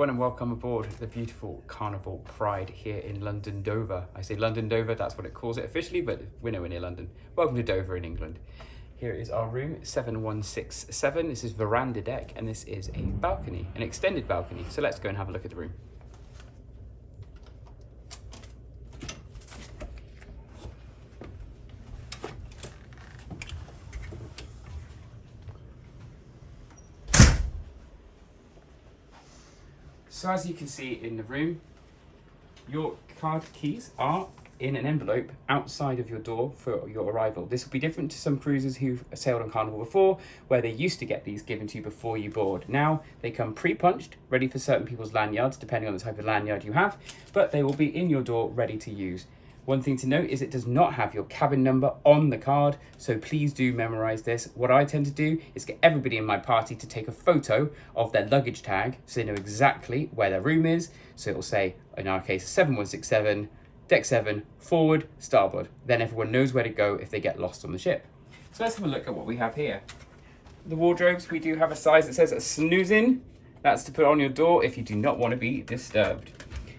everyone and welcome aboard the beautiful Carnival Pride here in London, Dover. I say London, Dover, that's what it calls it officially, but we're nowhere near London. Welcome to Dover in England. Here is our room, 7167. This is veranda deck and this is a balcony, an extended balcony. So let's go and have a look at the room. So as you can see in the room, your card keys are in an envelope outside of your door for your arrival. This will be different to some cruisers who've sailed on Carnival before, where they used to get these given to you before you board. Now they come pre-punched, ready for certain people's lanyards, depending on the type of lanyard you have, but they will be in your door, ready to use. One thing to note is it does not have your cabin number on the card, so please do memorize this. What I tend to do is get everybody in my party to take a photo of their luggage tag so they know exactly where their room is. So it will say, in our case, 7167, deck 7, forward, starboard. Then everyone knows where to go if they get lost on the ship. So let's have a look at what we have here. The wardrobes, we do have a size that says a snoozing. That's to put on your door if you do not want to be disturbed.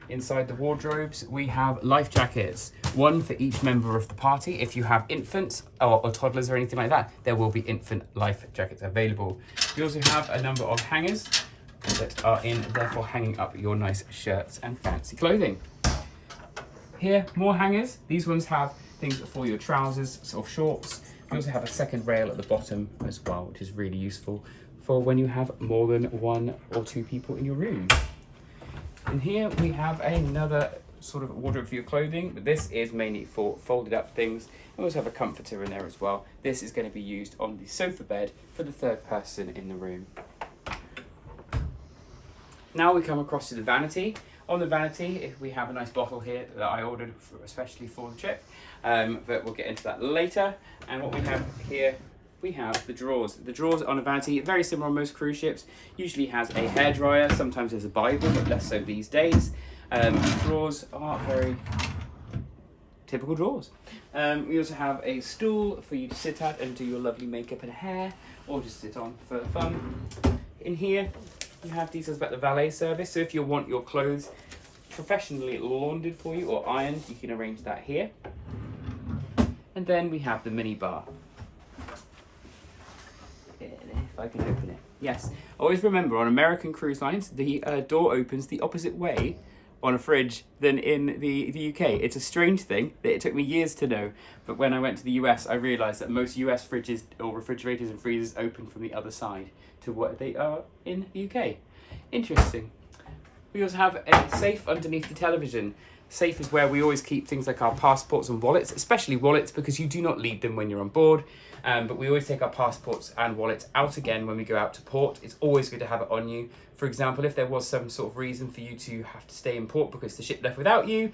Inside the wardrobes, we have life jackets, one for each member of the party. If you have infants or toddlers or anything like that, there will be infant life jackets available. We also have a number of hangers that are in there for hanging up your nice shirts and fancy clothing. Here, more hangers. These ones have things for your trousers, sort of shorts. We also have a second rail at the bottom as well, which is really useful for when you have more than 1 or 2 people in your room. And here we have another sort of wardrobe for your clothing, but this is mainly for folded up things. We also have a comforter in there as well. This is going to be used on the sofa bed for the third person in the room. Now we come across to the vanity. On the vanity, we have a nice bottle here that I ordered especially for the trip, but we'll get into that later. And what we have here, we have the drawers. The drawers on a vanity, very similar on most cruise ships, usually has a hairdryer, sometimes there's a Bible, but less so these days. Drawers are very typical drawers. We also have a stool for you to sit at and do your lovely makeup and hair, or just sit on for fun. In here, you have details about the valet service, so if you want your clothes professionally laundered for you or ironed, you can arrange that here. And then we have the mini bar. If I can open it. Yes. Always remember, on American cruise lines, the door opens the opposite way on a fridge than in the UK. It's a strange thing that it took me years to know, but when I went to the US, I realised that most US fridges or refrigerators and freezers open from the other side to what they are in the UK. Interesting. We also have a safe underneath the television. Safe is where we always keep things like our passports and wallets, especially wallets because you do not leave them when you're on board. But we always take our passports and wallets out again when we go out to port. It's always good to have it on you. For example, if there was some sort of reason for you to have to stay in port because the ship left without you,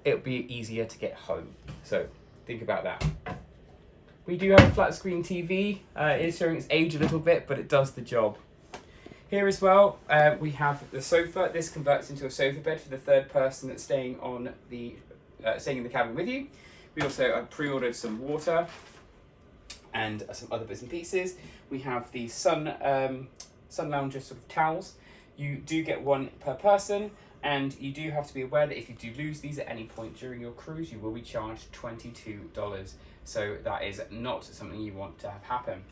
it'll be easier to get home. So think about that. We do have a flat screen TV. It is showing its age a little bit, but it does the job. Here as well, we have the sofa. This converts into a sofa bed for the third person that's staying on the staying in the cabin with you. We also pre-ordered some water and some other bits and pieces. We have the sun lounger sort of towels. You do get one per person, and you do have to be aware that if you do lose these at any point during your cruise, you will be charged $22. So that is not something you want to have happen.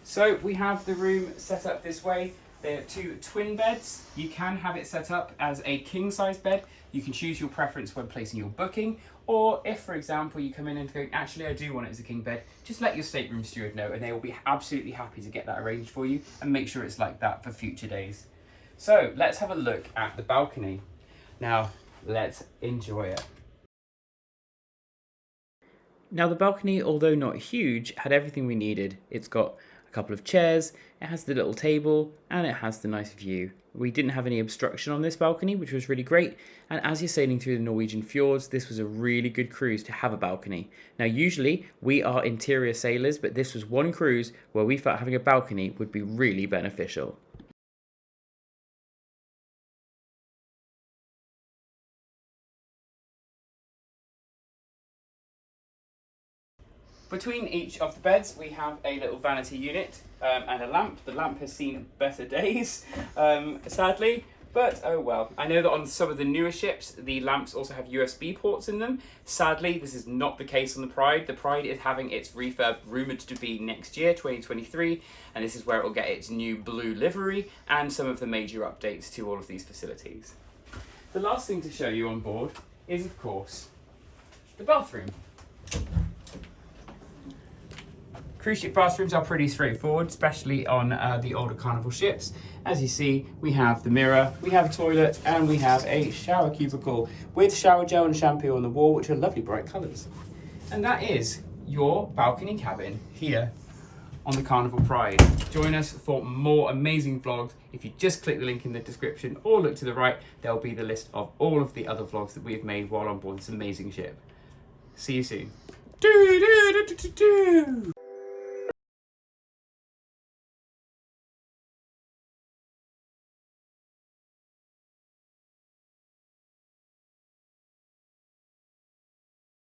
So we have the room set up this way. There are 2 twin beds. You can have it set up as a king size bed. You can choose your preference when placing your booking, or if, for example, you come in and go, actually, I do want it as a king bed, just let your stateroom steward know and they will be absolutely happy to get that arranged for you and make sure it's like that for future days. So let's have a look at the balcony. Now, let's enjoy it. Now the balcony, although not huge, had everything we needed. It's got a couple of chairs, it has the little table, and it has the nice view. We didn't have any obstruction on this balcony, which was really great, and as you're sailing through the Norwegian fjords, this was a really good cruise to have a balcony. Now usually we are interior sailors, but this was one cruise where we felt having a balcony would be really beneficial. Between each of the beds, we have a little vanity unit and a lamp. The lamp has seen better days, sadly, But oh well. I know that on some of the newer ships, the lamps also have USB ports in them. Sadly, this is not the case on the Pride. The Pride is having its refurb rumoured to be next year, 2023, and this is where it will get its new blue livery and some of the major updates to all of these facilities. The last thing to show you on board is, of course, the bathroom. Cruise ship bathrooms are pretty straightforward, especially on the older Carnival ships. As you see, we have the mirror, we have a toilet, and we have a shower cubicle with shower gel and shampoo on the wall, which are lovely bright colours. And that is your balcony cabin here on the Carnival Pride. Join us for more amazing vlogs. If you just click the link in the description or look to the right, there'll be the list of all of the other vlogs that we've made while on board this amazing ship. See you soon.